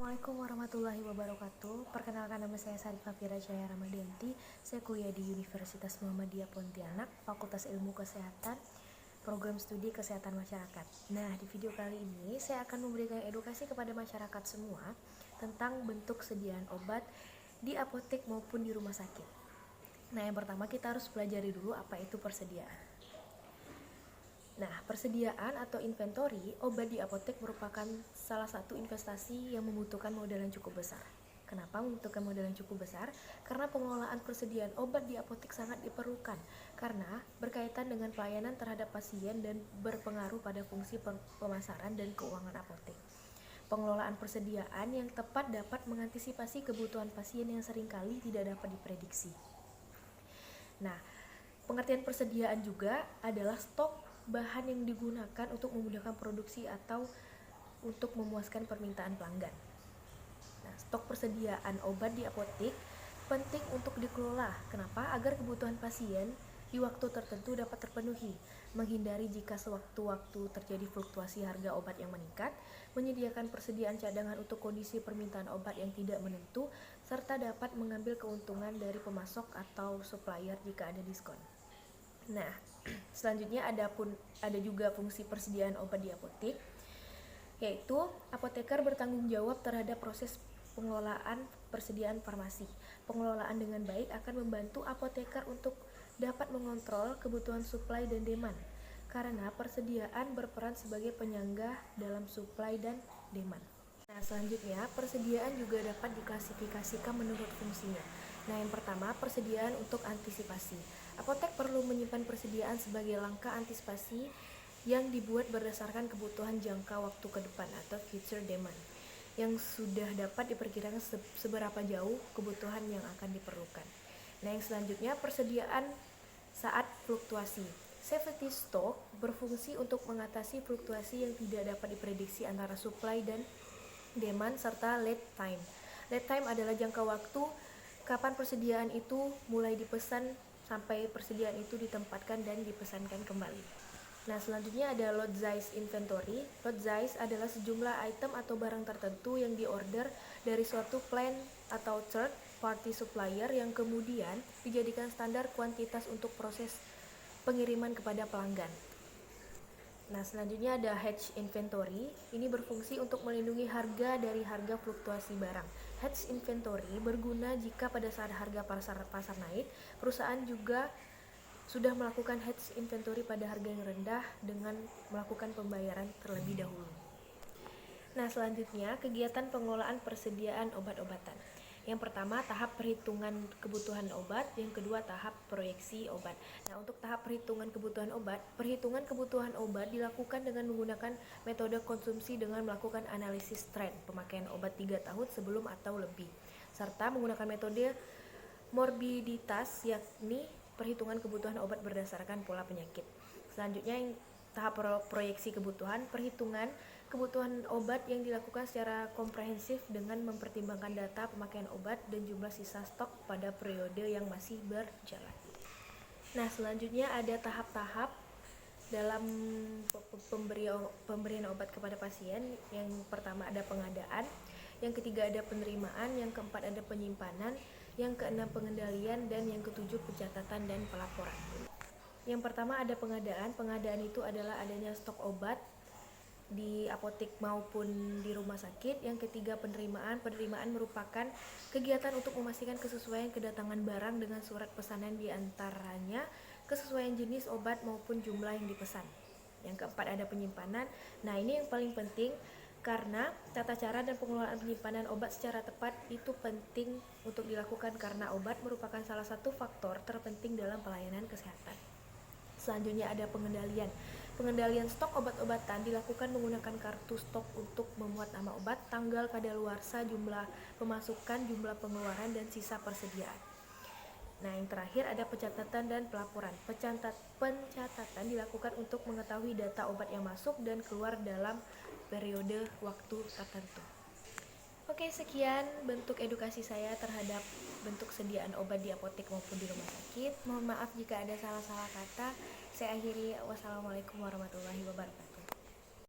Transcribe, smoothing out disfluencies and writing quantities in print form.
Assalamualaikum warahmatullahi wabarakatuh. Perkenalkan, nama saya Sarifah Fira Jaya Ramadianti. Saya kuliah di Universitas Muhammadiyah Pontianak, Fakultas Ilmu Kesehatan, Program Studi Kesehatan Masyarakat. Nah, di video kali ini saya akan memberikan edukasi kepada masyarakat semua tentang bentuk sediaan obat di apotek maupun di rumah sakit. Nah, yang pertama kita harus pelajari dulu apa itu persediaan. Nah, persediaan atau inventory obat di apotek merupakan salah satu investasi yang membutuhkan modal yang cukup besar. Kenapa membutuhkan modal yang cukup besar? Karena pengelolaan persediaan obat di apotek sangat diperlukan, karena berkaitan dengan pelayanan terhadap pasien dan berpengaruh pada fungsi pemasaran dan keuangan apotek. Pengelolaan persediaan yang tepat dapat mengantisipasi kebutuhan pasien yang seringkali tidak dapat diprediksi. Nah, pengertian persediaan juga adalah stok bahan yang digunakan untuk memudahkan produksi atau untuk memuaskan permintaan pelanggan. Nah, stok persediaan obat di apotek penting untuk dikelola. Kenapa? Agar kebutuhan pasien di waktu tertentu dapat terpenuhi, menghindari jika sewaktu-waktu terjadi fluktuasi harga obat yang meningkat, menyediakan persediaan cadangan untuk kondisi permintaan obat yang tidak menentu, serta dapat mengambil keuntungan dari pemasok atau supplier jika ada diskon. Nah, selanjutnya ada juga fungsi persediaan obat di apotek, yaitu apoteker bertanggung jawab terhadap proses pengelolaan persediaan farmasi. Pengelolaan dengan baik akan membantu apoteker untuk dapat mengontrol kebutuhan suplai dan demand, karena persediaan berperan sebagai penyangga dalam suplai dan demand. Nah, selanjutnya persediaan juga dapat diklasifikasikan menurut fungsinya. Nah, yang pertama, persediaan untuk antisipasi. Apotek perlu menyimpan persediaan sebagai langkah antisipasi yang dibuat berdasarkan kebutuhan jangka waktu ke depan atau future demand, yang sudah dapat diperkirakan seberapa jauh kebutuhan yang akan diperlukan. Nah, yang selanjutnya, persediaan saat fluktuasi. Safety stock berfungsi untuk mengatasi fluktuasi yang tidak dapat diprediksi antara supply dan demand serta lead time. Lead time adalah jangka waktu kapan persediaan itu mulai dipesan sampai persediaan itu ditempatkan dan dipesankan kembali. Nah, selanjutnya ada lot size inventory. Lot size adalah sejumlah item atau barang tertentu yang diorder dari suatu plan atau third party supplier yang kemudian dijadikan standar kuantitas untuk proses pengiriman kepada pelanggan. Nah, selanjutnya ada hedge inventory. Ini berfungsi untuk melindungi harga dari harga fluktuasi barang. Hedge inventory berguna jika pada saat harga pasar naik, perusahaan juga sudah melakukan hedge inventory pada harga yang rendah dengan melakukan pembayaran terlebih dahulu. Nah, selanjutnya kegiatan pengelolaan persediaan obat-obatan. Yang pertama, tahap perhitungan kebutuhan obat. Yang kedua, tahap proyeksi obat. Nah, untuk tahap perhitungan kebutuhan obat dilakukan dengan menggunakan metode konsumsi dengan melakukan analisis tren pemakaian obat 3 tahun sebelum atau lebih, serta menggunakan metode morbiditas, yakni perhitungan kebutuhan obat berdasarkan pola penyakit. Selanjutnya, yang tahap proyeksi kebutuhan, perhitungan kebutuhan obat yang dilakukan secara komprehensif dengan mempertimbangkan data pemakaian obat dan jumlah sisa stok pada periode yang masih berjalan. Nah, selanjutnya ada tahap-tahap dalam pemberian obat kepada pasien. Yang pertama ada pengadaan, yang ketiga ada penerimaan, yang keempat ada penyimpanan, yang keenam pengendalian, dan yang ketujuh pencatatan dan pelaporan. Yang pertama ada pengadaan. Pengadaan itu adalah adanya stok obat di apotek maupun di rumah sakit. Yang ketiga penerimaan. Penerimaan merupakan kegiatan untuk memastikan kesesuaian kedatangan barang dengan surat pesanan, diantaranya kesesuaian jenis obat maupun jumlah yang dipesan. Yang keempat ada penyimpanan. Nah, ini yang paling penting, karena tata cara dan pengelolaan penyimpanan obat secara tepat itu penting untuk dilakukan, karena obat merupakan salah satu faktor terpenting dalam pelayanan kesehatan. Selanjutnya ada pengendalian. Pengendalian stok obat-obatan dilakukan menggunakan kartu stok untuk memuat nama obat, tanggal kadaluarsa, jumlah pemasukan, jumlah pengeluaran, dan sisa persediaan. Nah, yang terakhir ada pencatatan dan pelaporan. Pencatatan dilakukan untuk mengetahui data obat yang masuk dan keluar dalam periode waktu tertentu. Oke, sekian bentuk edukasi saya terhadap bentuk sediaan obat di apotek maupun di rumah sakit. Mohon maaf jika ada salah-salah kata. Saya akhiri. Wassalamualaikum warahmatullahi wabarakatuh.